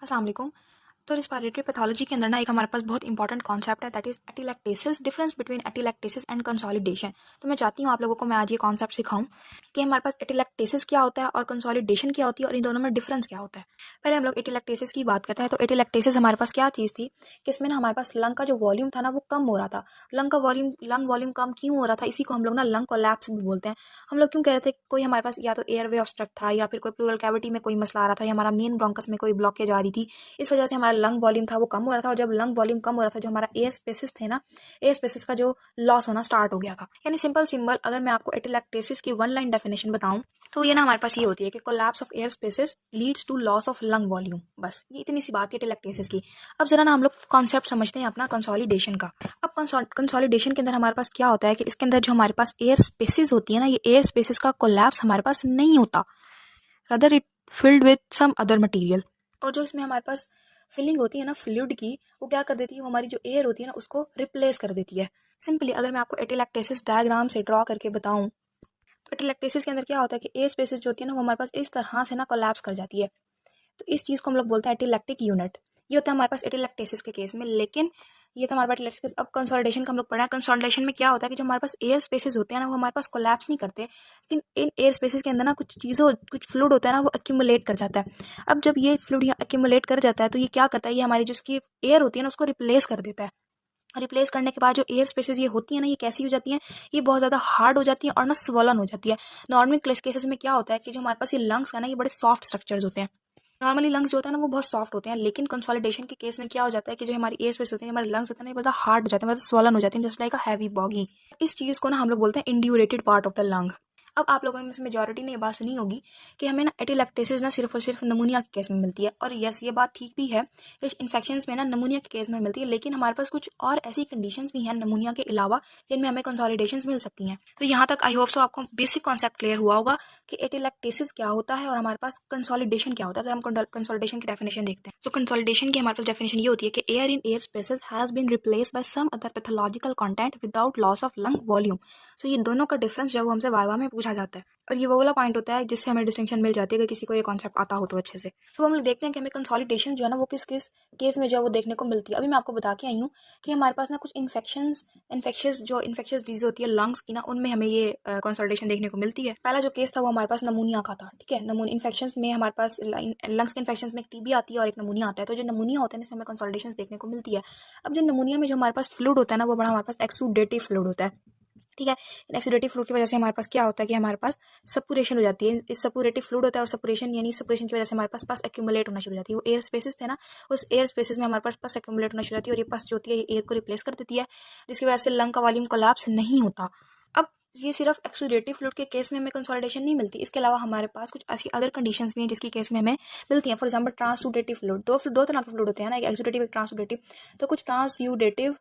अस्सलाम वालेकुम। तो रिस्पायरेटरी पैथोलॉजी के अंदर ना एक हमारे पास बहुत इंपॉर्टेंट कॉन्सेप्ट है, that is atelectasis, difference between atelectasis and consolidation. तो मैं चाहती हूँ आप लोगों को मैं आज ये कॉन्सेप्ट सिखाऊं कि हमारे पास एटिलैक्टेसिस क्या होता है और कंसोलिडेशन क्या होती है और इन दोनों में डिफरेंस क्या होता है। पहले हम लोग एटिलैक्टेसिस की बात करते हैं। तो एटिलैक्टेसिस हमारे पास क्या चीज़ थी कि इसमें ना हमारे पास लंग का जो वॉल्यूम था ना वो कम हो रहा था। लंग वॉल्यूम कम क्यों हो रहा था, इसी को हम लोग ना लंग कोलैप्स भी बोलते हैं। हम लोग क्यों कह रहे थे कि कोई हमारे पास या तो एयर वे ऑब्स्ट्रक्ट था या फिर कोई प्लूरल कैविटी में कोई मसला आ रहा था या हमारा मेन ब्रोंकस में कोई ब्लॉकेज आ रही थी, इस वजह से हमारा लंग वॉल्यूम था वो कम हो रहा था। और जब लंग वॉल्यूम कम हो रहा था, जो हमारा एयर स्पेसिस थे ना, एयर स्पेसिस का जो लॉस होना स्टार्ट हो गया था। यानी सिंपल अगर मैं आपको एटिलैक्टेसिस की वन लाइन डेफिनेशन बताऊं तो ये ना हमारे पास ये होती है कि collapse of air spaces leads to loss of lung volume. बस ये इतनी सी बात है एटिलैक्टेसिस की। अब जरा ना हम लोग कॉन्सेप्ट समझते हैं अपना कंसोलिडेशन का। अब कंसोलिडेशन के अंदर हमारे पास क्या होता है कि इसके अंदर जो हमारे पास एयर स्पेसिस होती है ना, ये एयर स्पेसिस का कोलैप्स हमारे पास नहीं होता, rather it filled with some other material. और जो इसमें हमारे पास फिलिंग होती है ना फ्लूइड की, वो क्या कर देती है, वो हमारी जो एयर होती है ना उसको रिप्लेस कर देती है। सिंपली अगर मैं आपको एटिलैक्टेसिस डायग्राम से ड्रॉ करके बताऊं तो एटिलैक्टेसिस के अंदर क्या होता है कि एयर स्पेसिस जो होती है ना वो हमारे पास इस तरह से ना कोलैप्स कर जाती है। तो इस चीज़ को हम लोग बोलते हैं एटिलैक्टिक यूनिट। ये होता है हमारे पास एटिलैक्टेसिस के केस में। लेकिन ये था हमारे पास एटिलैक्टिस। अब कंसोलिडेशन का हम लोग पढ़ा है। कंसोलिडेशन में क्या होता है कि जो हमारे पास एयर स्पेसेस होते हैं ना वो हमारे पास कोलैप्स नहीं करते, लेकिन इन एयर स्पेसेस के अंदर ना कुछ फ्लूइड होता है ना वो एक्यूमुलेट कर जाता है। अब जब ये फ्लूइड यहाँ एक्यूमुलेट कर जाता है तो ये क्या करता है, ये हमारी जो इसकी एयर होती है ना उसको रिप्लेस कर देता है। रिप्लेस करने के बाद जो एयर स्पेसेस ये होती है ना, ये कैसी हो जाती हैं, ये बहुत ज़्यादा हार्ड हो जाती है और ना स्वलन हो जाती है। नॉर्मल केसेस में क्या होता है कि जो हमारे पास ये लंग्स है ना, ये बड़े सॉफ्ट स्ट्रक्चर्स होते हैं। नॉर्मली लंग्स जो होता है ना वो बहुत सॉफ्ट होते हैं, लेकिन कंसोलिडेशन के केस में क्या हो जाता है कि जो हमारी एयर स्पेस होते हैं, हमारे लंग्स होते हैं ना, ये बहुत हार्ड हो जाते हैं, बहुत स्वलन हो जाते हैं, just like a heavy boggy. इस चीज़ को ना हम लोग बोलते हैं इंड्यूरेटेड पार्ट ऑफ द लंग। अब आप लोगों में से मेजॉरिटी ने ये बात सुनी होगी कि हमें ना एटिलैक्टेसिस ना सिर्फ और सिर्फ नमूनिया के केस में मिलती है। और यस, ये बात ठीक भी है कि इन्फेक्शंस में ना नमूनिया के केस में मिलती है, लेकिन हमारे पास कुछ और ऐसी कंडीशंस भी हैं नमूनिया के अलावा जिनमें हमें कंसोलिडेशंस मिल सकती हैं। तो यहाँ तक आई होप सो आपको बेसिक कॉन्सेप्ट क्लियर हुआ होगा कि एटिलैक्टेसिस क्या होता है और हमारे पास कंसोलिडेशन क्या होता है। तो हम कंसोलिडेशन की डेफिनेशन देखते हैं। तो कंसोलिडेशन की हमारे पास डेफिनेशन ये होती है कि air in air spaces has been replaced by some other pathological content without loss of lung volume. So ये दोनों का डिफरेंस जब हमसे वाइवा में पूछा जाता है, और ये वो वाला पॉइंट होता है जिससे हमें डिस्टिंक्शन मिल जाती है अगर किसी को ये कॉन्सेप्ट आता हो तो अच्छे से। सो हम लोग देखते हैं कि हमें कंसोलिडेशन जो है ना वो किस किस केस में जो है वो देखने को मिलती है। अभी मैं आपको बता के आई हूँ कि हमारे पास ना कुछ इन्फेक्शियस डिजीज होती है लंग्स की ना, उनमें हमें ये कंसोलिडेशन देखने को मिलती है। पहला जो केस था वो हमारे पास नमूनिया का था। ठीक है, नमूनिया इन्फेक्शन में हमारे पास लंग्स के इन्फेक्शन में एक टीबी आती है और एक नमूनिया आता है। तो जो नमूनिया होता है इसमें हमें कंसोलिडेशन देखने को मिलती है। अब जो नमूनिया में जो हमारे पास फ्लूइड होता है ना वो बड़ा हमारे पास एक्सुडेटिव फ्लूइड होता है। ठीक है, एक्सुडेटिव फ्लूइड की वजह से हमारे पास क्या होता है कि हमारे पास सपुरेशन हो जाती है। इस सपुरेटिव फ्लूइड होता है और सपुरेशन की वजह से हमारे पास एक्यूमुलेट होना शुरू हो जाती है। वो एयर स्पेसेस थे ना, उस एयर स्पेसेस में हमारे पास एक्यूमुलेट होना शुरू होती है और ये पास जो होती है ये एयर को रिप्लेस कर देती है, जिसकी वजह से लंग का वॉल्यूम कोलैप्स नहीं होता। अब ये सिर्फ एक्सुडेटिव फ्लूइड के केस में हमें कंसोलिडेशन नहीं मिलती, इसके अलावा हमारे पास कुछ ऐसी अदर कंडीशंस भी हैं जिसकी केस में हमें मिलती हैं। फॉर एग्जांपल ट्रांसुडेटिव फ्लूइड, दो तरह के फ्लूइड होते हैं ना, एक एक्सुडेटिव एक ट्रांसुडेटिव। तो कुछ ट्रांसयूडेटिव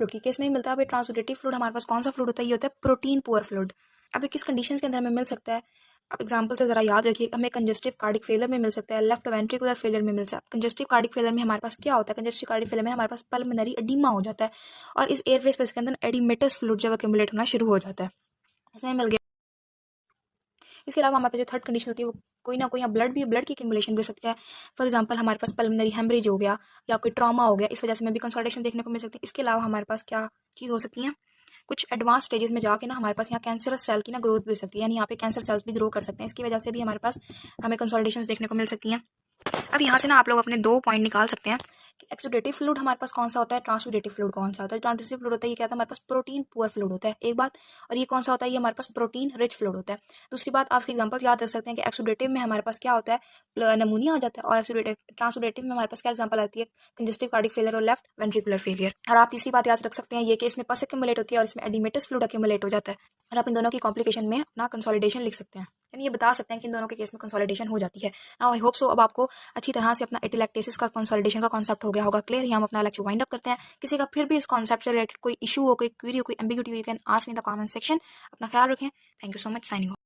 फ्लूइड के केस में ही मिलता है। अब ट्रांसुडेटिव फ्लूइड हमारे पास कौन सा फ्लूइड होता है, ये होता है प्रोटीन पुअर फ्लूइड। अब ये किस कंडीशंस के अंदर हमें मिल सकता है, आप एग्जांपल से जरा याद रखिए। हमें कंजेस्टिव कार्डिक फेलियर में मिल सकता है, लेफ्ट वेंट्रिकुलर फेलियर में मिल सकता है। कंजेस्टिव कार्डिक फेलियर में हमारे पास क्या होता है, कंजेस्टिव कार्डिक फेलियर में हमारे पास पल्मोनरी एडिमा हो जाता है और इस एयरवे स्पेस के अंदर एडिमेटस फ्लूइड जब एक्यूमुलेट होना शुरू हो जाता है, इसमें मिल गया। इसके अलावा हमारे पास जो थर्ड कंडीशन होती है वो कोई ना कोई ब्लड की एक्यूमुलेशन भी हो सकती है। फॉर एग्जांपल हमारे पास पल्मोनरी हेमरेज हो गया या कोई ट्रॉमा हो गया, इस वजह से हमें भी कंसोलिडेशन देखने को मिल सकती है। इसके अलावा हमारे पास क्या चीज़ हो सकती है, कुछ एडवांस स्टेजेस में जाके ना हमारे पास यहाँ कैंसरस सेल की ना ग्रोथ भी हो सकती है, यानी यहाँ पे कैंसर सेल्स भी ग्रो कर सकते हैं। इसकी वजह से भी हमारे पास हमें कंसोलिडेशन देखने को मिल सकती हैं। अब यहाँ से ना आप लोग अपने दो पॉइंट निकाल सकते हैं कि एक्सुडेटिव फ्लूइड हमारे पास कौन सा होता है, ट्रांसुडेटिव फ्लूइड कौन सा होता है। ट्रांसुडेटिव फ्लूइड होता है ये क्या होता है, हमारे पास प्रोटीन पुअर फ्लूइड होता है एक बात, और ये कौन सा होता है, ये हमारे पास प्रोटीन रिच फ्लूइड होता है दूसरी बात। आप एग्जांपल याद रख सकते हैं कि एक्सुडेटिव में हमारे पास क्या होता है, नमूनिया आ जाता है, और ट्रांसुडेटिव में हमारे पास क्या एग्जांपल आती है, कंजेस्टिव कार्डिक फेलियर और लेफ्ट वेंट्रिकुलर फेलियर। और आप तीसरी बात याद रख सकते हैं ये कि इसमें पस एक्यूमुलेट होती है और इसमें एडिमेटस फ्लूइड एक्यूमुलेट हो जाता है, और आप इन दोनों की कॉम्प्लिकेशन में अपना कंसोलिडेशन लिख सकते हैं, यानी ये बता सकते हैं कि इन दोनों के केस में कंसोलिडेशन हो जाती है। नाउ आई होप सो अब आपको अच्छी तरह से अपना एटिलैक्टेसिस का कंसोलिडेशन का कॉन्सेप्ट हो गया होगा क्लियर। यहाँ हम अपना लेक्चर वाइंड अप करते हैं। किसी का फिर भी इस कॉन्सेप्ट से रिलेटेड कोई इशू हो, कोई क्वेरी हो, कोई एम्बिग्यूटी हो, you can ask me in the comment section. अपना ख्याल रखें। Thank you so much. Signing off.